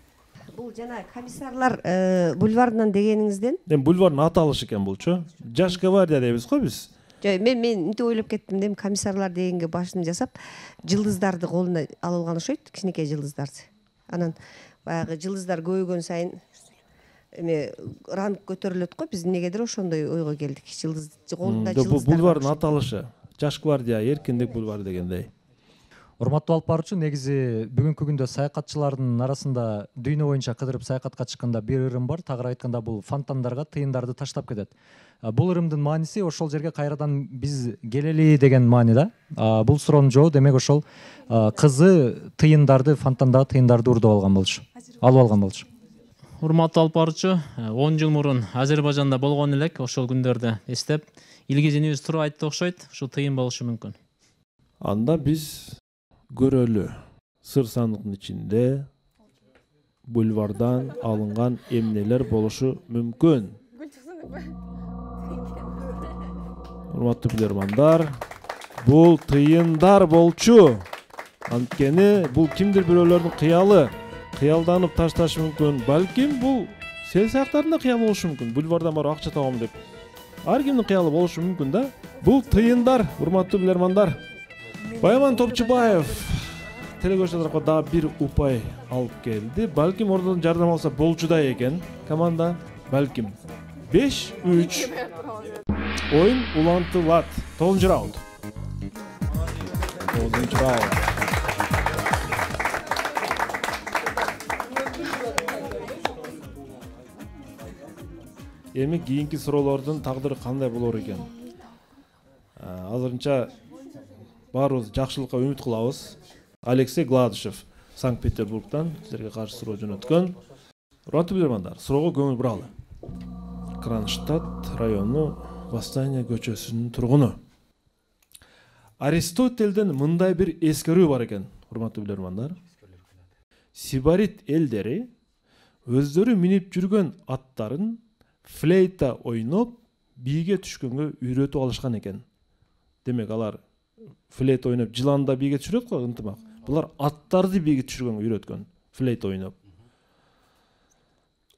S11: Бул жана комиссарлар бульварынан дегениңизден?
S1: Бульвардын аталышы экен булчу. Жаш гвардия дейбиз го биз.
S11: Мен мынтип ойлоп кеттим дем, комиссарлар дегенге башын жасап, жылдыздарды колуна алылган окшойт, кичинекей жылдыздарды. Анан баягы жылдыздар көбөйгөн сайын эме ранг көтөрүлөт го, биз негедир ошондой ойго келдик. Жылдыз колунда жылдыздар.
S1: Бульвардын аталышы. Жаш гвардия, эркиндик бульвары дегендей.
S7: Урматтуу алып баруучу, негизи бүгүнкү күндө саякатчылардын арасында дүйнө боюнча кыдырып саякатка чыкканда бир ырым бар. Тагыраак айтканда бул фонтандарга тыйындарды таштап кетет. Бул ырымдын мааниси ошол жерге кайрадан биз келели деген маани да. Бул суроонун жообу демек ошол кызы тыйындарды, фонтандагы тыйындарды урдуп алган болчу. Алып алган болчу.
S12: Урматтуу алып баруучу, 10 жыл мурун Азербайжанда болгон элек, ошол күндөрдү эстеп, илгизинибиз туруп айтты окшойт, ушул тыйын болушу мүмкүн.
S1: Анда биз көрөлү. Сыр сандыктын ичинде бульвардан алынган эмнелер болушу мүмкүн. Урматтуу билермандар, бул тыйындар болчу. Анткени бул кимдир бирөөлөрдүн кыялы. Кыялданып ташташы мүмкүн. Балким бул сел саяктарында кыял болушу мүмкүн. Бульвардан барып акча табам деп. Ар кимдин кыялы болушу мүмкүн да. Бул тыйындар, урматтуу билермандар. Баяман Топчубаев телекөрсөтөргө дагы бир упай алып келди. Балким ордодон жардам алса болчудай экен команда. Балким 5-3 оюн улантылат. 9-чу раунд. 9-чу раунд. Эми кийинки суроолордун тагдыры кандай болор экен? Азырынча баарыбыз жакшылыкка үмүт кылабыз. Алексей Гладышев Санкт-Петербургдан силерге каршы суроо жөнөткөн. Урматтуу билермандар, суроого көңүл буралы. Кронштадт району Восстание көчөсүнүн тургуну. Аристотельден мындай бир эскерүү бар экен, урматтуу билермандар. Сибарит элдери өздөрү минип жүргөн аттарын флейта ойноп бийге түшкөнгө үйрөтүп алышкан экен. Демек алар флейта ойноп жыланда бийге түшүрөт го, ынтымак. Булар аттарды бийге түшүргөнгө үйрөткөн, флейта ойноп.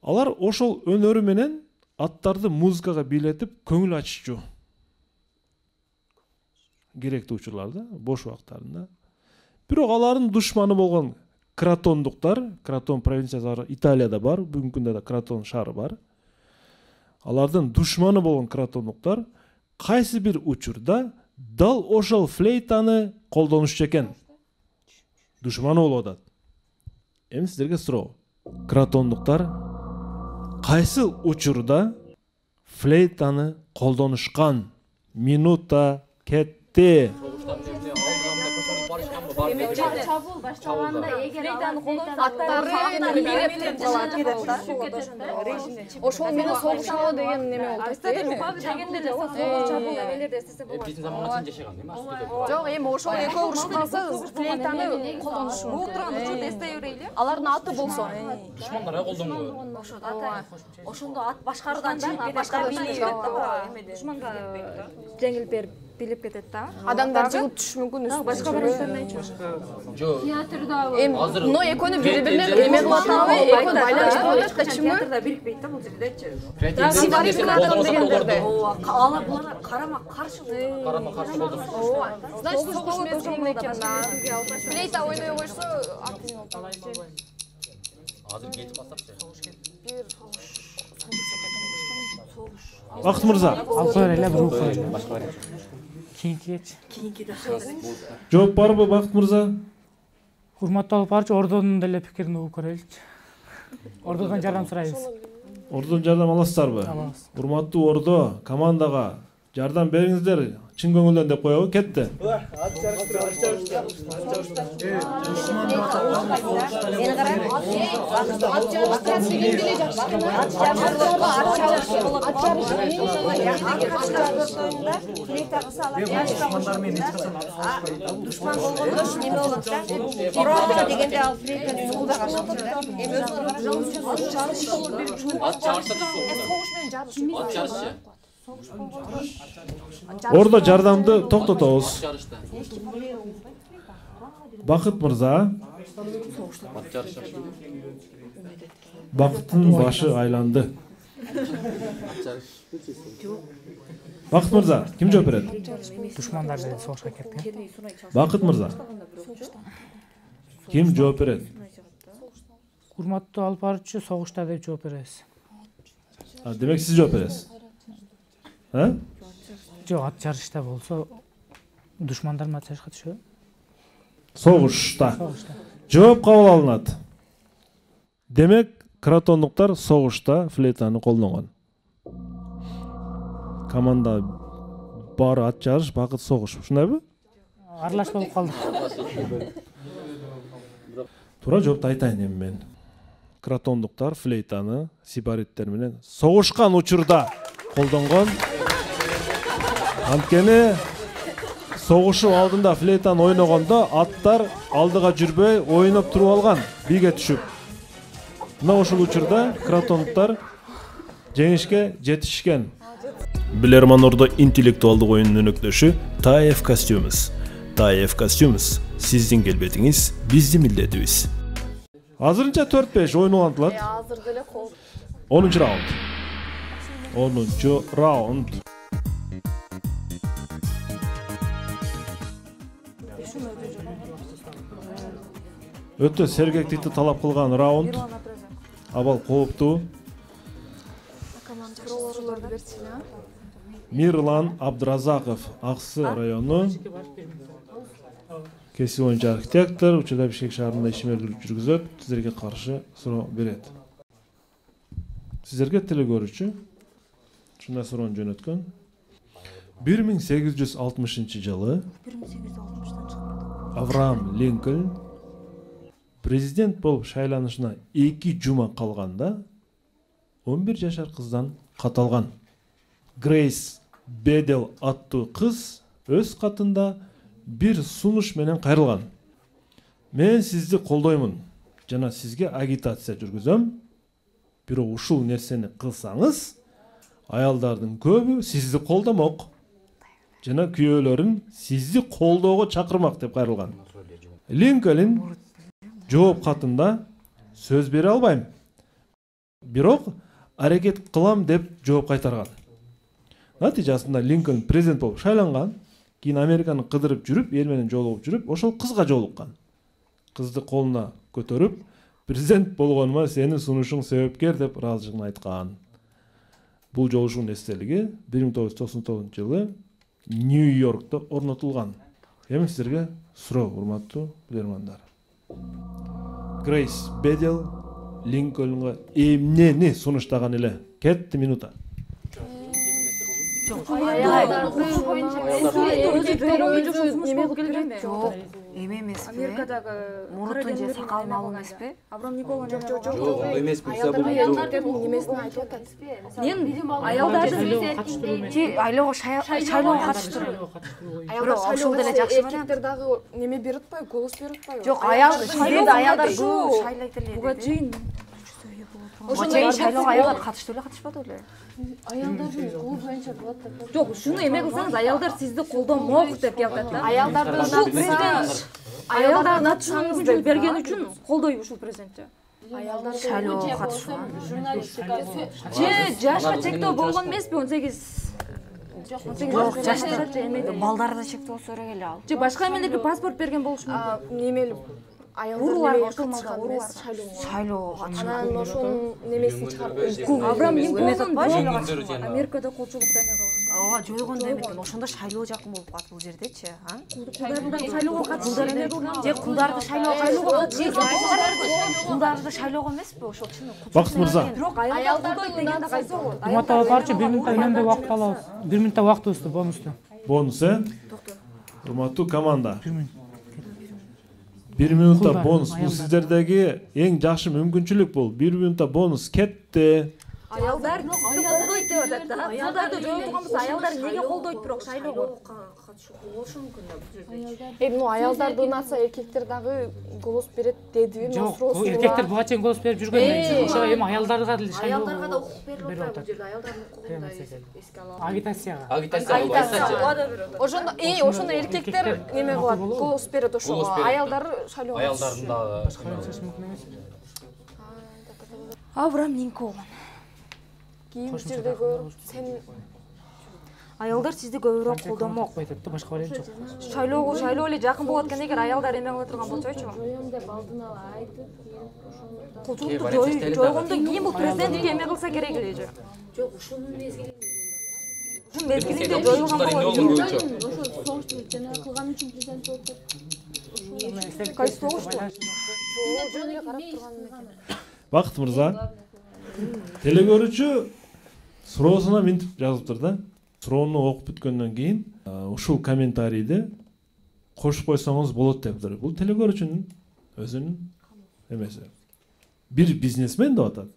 S1: Алар ошол өнөрү менен аттарды музыкага бийлетип көңүл аччу. Керектүү учурларда, бош убактарында. Бирок алардын душманы болгон Кротондуктар, Кротон провинциясы Италияда бар, бүгүнкү күндө да Кротон шаары бар. Алардын душманы болгон кротондуктар кайсы бир учурда дал ошол флейтаны колдонушчу экен. Душманы болуп атат. Эми сиздерге суроо. Кротондуктар кайсы учурда флейтаны колдонушкан? Минута кетти.
S6: Чабуул баштаганда эгер
S4: ошол менен согушуу деген неме болот
S10: биздин заманга чейин жашаган эми аскердер.
S4: жок эми ошол экөө урушуп калса флейтаны колдонушу мүмкүн. Алардын аты болсо
S10: Душмандар колдонгон.
S3: Ошондо ат башкарганда башка душманга жеңил берип билип кетет да.
S4: адамдар жыгып түшүшү мүмкүн.
S3: Башка варианттарын айтчу.
S10: Жок.
S6: театрда
S10: Азыр
S4: но экөөнү бири бирине эме кылып атабы, экөө байланыштырып атат да чимби?
S3: Театрда билбейт да бул жердечи.
S4: Дегендерде.
S3: Алар булар карама каршы
S10: болду.
S4: Значит, согуш мезгилинде экен да. Флейта ойной койсо аты болот.
S10: Азыр кетип калсакчы.
S1: Бакыт мырза.
S2: Алкалар эле бир укуй.
S3: Кийинкиде.
S1: Жооп барбы Бакыт мырза?
S2: Урматтуу алып барчу ордонун деле пикирин угуп көрөлүчү. Ордодон жардам сурайбыз.
S1: Ордон жардам аласыздарбы? Урматтуу Ордо командага жардам бериңиздер. Чын көңүлдөн деп коебу, кетти.
S11: Душман болгондо неме болот да. Флейта дегенде ал флейтаны суулда качат да. Эми
S1: Ордо жардамды токтотобуз. Бакыт мырза. Бакыттын башы айланды. Бакыт мырза, ким жооп берет?
S2: Душмандар деле согушка кеткен.
S1: Бакыт мырза. Ким жооп берет?
S2: Урматтуу алып баруучу согушта деп жооп беребиз.
S1: Демек сиз жооп бересиз.
S2: Жок, ат жарышта болсо душмандар ат жарышка түшөбү?
S1: Согушта. Жооп кабыл алынат. Демек, кротондуктар согушта флейтаны колдонгон. Команда баары ат жарыш, Бакыт согуш. Ушундайбы?
S2: Аралаш болуп калдык.
S1: Туура жоопту айтайын эми мен. Кротондуктар флейтаны сибариттер менен согушкан учурда колдонгон. Анткени согушуу алдында флейтаны ойногондо аттар алдыга жүрбөй ойноп туруп алган, бийге түшүп. Мына ошол учурда кротондуктар жеңишке жетишкен. Билерман Ордо интеллектуалдык оюнунун өнөктөшү Таев Костюмс. Таев Костюмс, сиздин келбетиңиз биздин милдетибиз. Азырынча 4-5 ойнолантылат.
S4: Азыр деле кол.
S1: 10-чу раунд. 10-чу раунд. Өтө сергектикти талап кылган раунд. Абал кооптуу. Мирлан Абдразаков, Аксы району. Кесип боюнча архитектор, учурда Бишкек шаарында ишмердүүлүк жүргүзөт. Сиздерге каршы суроо берет. Сиздерге теле көрүүчү ушундай суроону жөнөткөн. 1860-жылы Авраам Линкольн президент болуп шайланышына 2 жума калганда 11 жашар кыздан кат алган. Грейс Бедел аттуу кыз өз катында бир сунуш менен кайрылган. Мен сизди колдоймун жана сизге агитация жүргүзөм. Бирок ушул нерсени кылсаңыз, аялдардын көбү сизди колдомок жана күйөөлөрүн сизди колдоого чакырмак деп кайрылган. Линкольн жооп катында сөз бере албайм, бирок аракет кылам деп жооп кайтарган. Натыйжасында Линкольн президент болуп шайланган, кийин Американы кыдырып жүрүп, эл менен жолугуп жүрүп, ошол кызга жолуккан. кызды колуна көтөрүп, президент болгонума сенин сунушуң себепкер деп ыраазычылыгын айткан. Бул жолугушуунун эстелиги 1999 жылы Нью-Йоркто орнотулган. Эми силерге суроо, урматтуу билермандар. Грейс Бедел Линкольнга эмнени сунуштаган эле? Кетти минута.
S13: Эме эмеспи? Америкадагы мурутун же сакалын алуу эмеспи?
S3: Абрам Николаевич жок.
S5: Жок, ондой эмес болсо
S13: Аялдардын немесин айтып атат. Мен аялдарды шайлоого катыштыруу.
S4: Аялдар ошол деле жакшы барат. Эркектер дагы неме берип атпайбы, голос берип атпайбы?
S13: Жок, аялдар шайлайт эле.
S3: Буга жыйын.
S13: Ошондой шайлоого аялдар катыштуу эле катышпады беле?
S6: Аялдардын кулу боюнча болот деп.
S3: Жок, ушуну эме кылсаңыз, аялдар сизди колдомок деп жатат да. Аялдардын атышыңызды берген үчүн колдойбу ушул президентти.
S13: Аялдар шайлоого катышкан.
S3: Же жашка чектөө болгон эмеспи? 18
S13: Жок, жашта балдарда чектөө болсо керек эле ал.
S3: Же башка эмелерге паспорт берген болушу мүмкүн.
S4: Немели
S3: Уруулар
S4: кошулмаган эмес,
S13: шайлоого катышкан.
S4: Анан ошонун немесин чыгарып,
S3: Абрам Линкольн Америкада колчулукта эме кылган.
S13: Ооба, жойгондо эметкен. Ошондо шайлоо жакын болуп калат бул жердечи, а?
S3: Кулдарды шайлоого катышты эме кылган.
S13: Же кулдарды шайлоого эмеспи? Ошол чын.
S1: Бакыт мырза.
S3: Бирок аялдарды дегенде кайсы болот?
S2: Урматтуу алып 1 минутта үнөмдө убакыт алабыз. 1 минутта убактыбызды бонусту.
S1: Бонус, урматтуу команда. 1 минутта бонус. Бул сиздердеги эң жакшы мүмкүнчүлүк бул. 1 минутта бонус кетти.
S3: Аялдар колдойт деп атат да. Кулдарды жойтуган болсо аялдар неге колдойт бирок шайлоого катышуу болушу мүмкүн да бул жерде.
S4: Эми аялдарды унатса эркектер дагы голос берет дедиби?
S2: Жок, эркектер буга чейин голос берип жүргөн. Ошо эми аялдарга деле шайлоого.
S3: Аялдарга да укук берип атат бул жерде. Аялдардын укугун да эске алабыз.
S2: Агитацияга.
S4: Ошондо ошондо эркектер неме кылат, голос берет ошого. Аялдар шайлоого.
S5: Аялдардын да
S3: Абрам Линкольн.
S4: Кийинки жерде көрүп, сен
S3: аялдар сизди көбүрөөк колдомок.
S2: Башка вариант жок.
S3: Шайлоо эле жакын болот экен эгер аялдар эме кыла турган болсочу.
S6: Коем деп алдын ала айтып,
S3: Колчулукту жойгондон кийин бул президентке эме кылса керек эле же.
S13: Жок, ушунун мезгилинде.
S3: Ушун мезгилинде жойулган болот.
S6: ошо согушту жана кылган үчүн президент болуп.
S3: Кайсы согушту?
S1: Бакыт мырза. Телегөрүүчү суроосуна минтип жазыптыр да. Суроону окуп бүткөндөн кийин ушул комментарийди кошуп койсоңуз болот дептир. Бул телегөрүүчүнүн өзүнүн эмеси. Бир бизнесмен деп атат.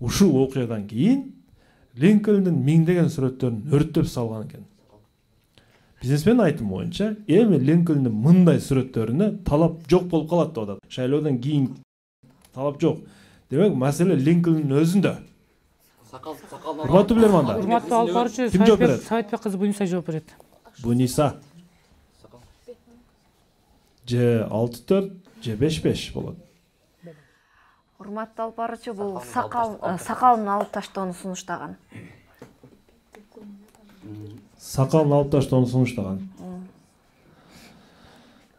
S1: Ушул окуядан кийин Линкольндун миңдеген сүрөттөрүн өрттөп салган экен. Бизнесмен айтымы боюнча, эми Линкольндун мындай сүрөттөрүнө талап жок болуп калат деп атат. Шайлоодон кийин талап жок. Демек, маселе Линкольндун өзүндө. Урматтуу билермандар.
S2: Урматтуу алып баруучу Саатбек кызы Буниса жооп берет.
S1: Буниса. Же 6-4, же 5-5 болот.
S13: Урматтуу алып баруучу бул сакалын алып таштоону сунуштаган.
S1: Сакалын алып таштоону сунуштаган.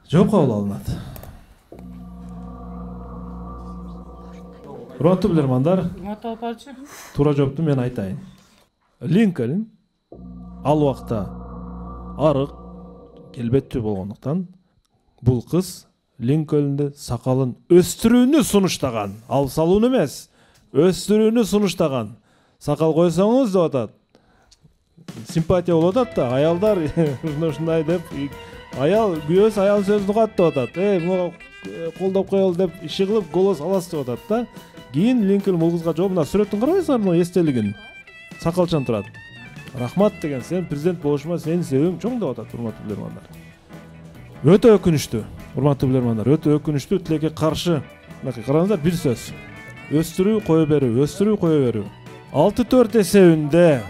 S1: Жооп кабыл алынат. Урматтуу билермандар, туура жоопту мен айтайын. Линкольн ал убакта арык, келбеттүү болгондуктан бул кыз Линкольнду сакалын өстүрүүнү сунуштаган. Алып салууну эмес, өстүрүүнү сунуштаган. Сакал койсоңуз деп атат. Симпатия болуп атат да, аялдар ушундай деп, күйөөсү аял сөзүн угат деп атат. Муну колдоп коелу деп иши кылып голос аласыз деп атат да. Кийин Линкольн бул кызга жооп, мына сүрөттүн карабайсыңар, мына эстелигин. Сакалчан турат. Рахмат деген, сен президент болушума сени себебим чоң деп атат, урматтуу билермандар. Өтө өкүнүштүү, урматтуу билермандар, өтө өкүнүштүү. Тилекке каршы, караңыздар, бир сөз. Өстүрүү, кое берүү, өстүрүү, кое берүү. 6-4 эсебинде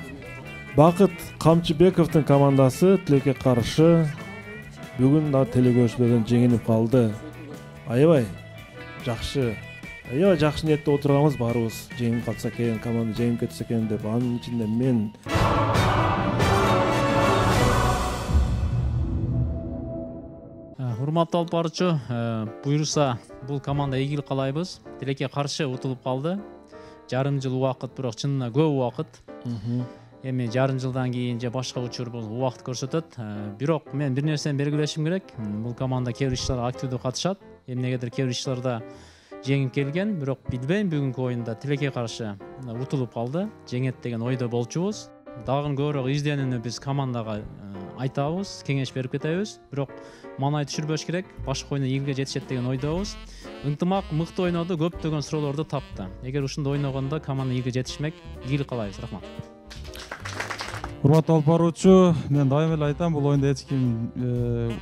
S1: Бакыт Камчыбековдун командасы тилекке каршы бүгүн да телегөрүүчүлөрдөн жеңилип калды. Аябай жакшы ниетте отурганбыз баарыбыз. Жеңип калса экен, команда жеңип кетсе экен деп, анын ичинде мен
S12: урматтуу алып баруучу, буюрса бул команда ийгилик каалайбыз. Тилекке каршы утулуп калды. Жарым жыл убакыт, бирок чынында көп убакыт. Эми жарым жылдан кийин же башка учур бул убакыт көрсөтөт. Бирок мен бир нерсени белгилешим керек. Бул команда кээ бир иштарга активдүү катышат. Эмнегедир кээ бир иштарда жеңип келген, бирок билбейм бүгүнкү оюнда тилекке каршы утулуп калды. Жеңет деген ойдо болчубуз. Дагы көбүрөөк изденүүнү биз командага айтабыз, кеңеш берип кетебиз. Бирок манай түшүрбөш керек, башка оюнда ийгиликке жетишет деген ойдобуз. Ынтымак мыкты ойноду, көптөгөн суроолорду тапты. Эгер ушундай ойногондо команда ийгиликке жетишмек, ийгилик каалайбыз. Рахмат.
S8: Урматтуу алып баруучу, мен дайым эле айтам, бул оюнда эч ким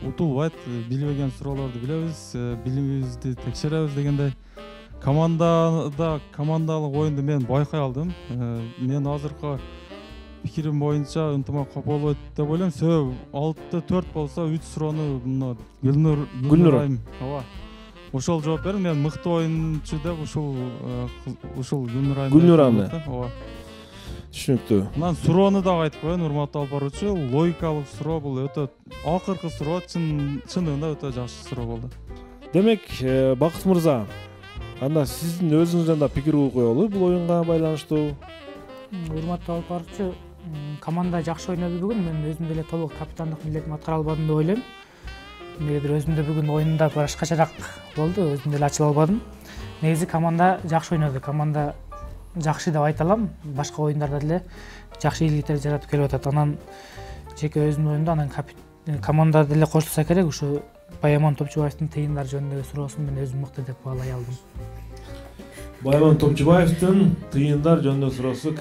S8: утулбайт, билбеген суроолорду билебиз, билимибизди текшеребиз дегендей. Командалык оюнду мен байкай алдым. Мен азыркы пикирим боюнча ынтымак болот деп ойлойм. 6-4 болсо 3 суроону мына Гүлнур айым. Ооба. Ошол жооп бердим. Мен мыкты оюнчу деп ушул Гүлнур айым.
S1: Гүлнур аны.
S8: Ооба.
S1: Түшүнүктүү.
S8: Анан суроону дагы айтып коеюн, урматтуу алып баруучу. Логикалык суроо бул өтө акыркы суроо, чындыгында өтө жакшы суроо болду.
S1: Демек, Бакыт мырза, анда сиздин өзүңүздөн да пикир коелу бул оюнга байланыштуу.
S2: Урматтуу алып баруучу, команда жакшы ойноду бүгүн. Мен өзүм деле толук капитандык милдетимди аткара албадым деп ойлойм. Эмнегедир өзүмдө бүгүн оюнда башкачараак болду, өзүм деле ачып албадым. Негизи команда жакшы ойноду. Команда жакшы деп айта алам. Башка оюндарда деле жакшы ийгиликтер жаратып келип атат. Анан жеке өзүмдүн оюмда анан команда деле кошулса керек. Ушу Баяман Топчубаевдин тыйындар жөнүндөгү суроосун мен өзүм мыкты деп баалай алдым.
S1: Баяман Топчубаевдин тыйындар жөнүндөгү суроосу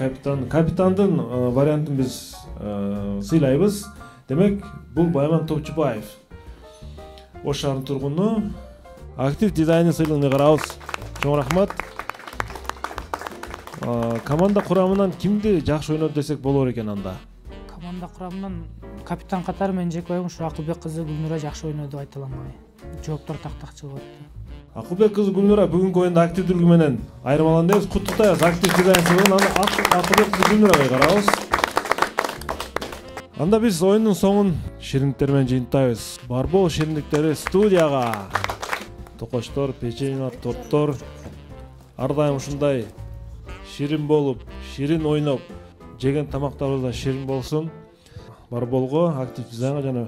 S1: капитандын вариантын биз сыйлайбыз. Демек, бул Баяман Топчубаев. Ош шаарынын тургуну, актив дизайнер сыйлыгына карабыз. Чоң рахмат. Команда курамынан кимди жакшы ойноду десек болор экен анда?
S2: Команда курамынан капитан катары мен жеке оюм ушу Акылбек кызы Гүлнура жакшы ойноду деп айта алам. Жооптор тактакчы болот.
S1: Акылбек кызы Гүлнура бүгүнкү оюнда активдүүлүгү менен айырмаландыбыз. Куттуктайбыз актив дизайн сыйлыгын. Акылбек кызы Гүлнурага карабыз. Анда биз оюндун соңун шириндиктер менен жыйынтайбыз. Барбол шириндиктери студияга. Токочтор, печенье, торттор ар дайым ушундай ширин болуп, ширин ойноп, жеген тамактарыбыз да ширин болсун. Барболго, актив дизайнга жана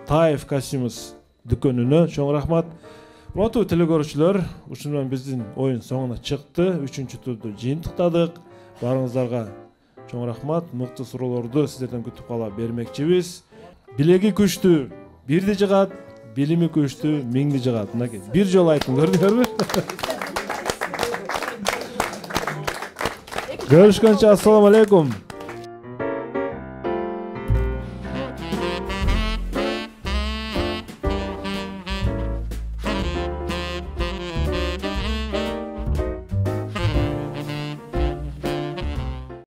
S1: Таев костюмс дүкөнүнө чоң рахмат. Урматтуу телекөрүүчүлөр, ушуну менен биздин оюн соңуна чыкты. 3-чү турду жыйынтыктадык. Барыңыздарга чоң рахмат. Мыкты суроолорду сиздерден күтүп кала бермекчибиз. Билеги күчтүү бирди жыгат, билими күчтүү миңди жыгат. Мынакей бир жолу айттым, көрдүңөрбү? Görüşkөнчө, ассаламу алейкум.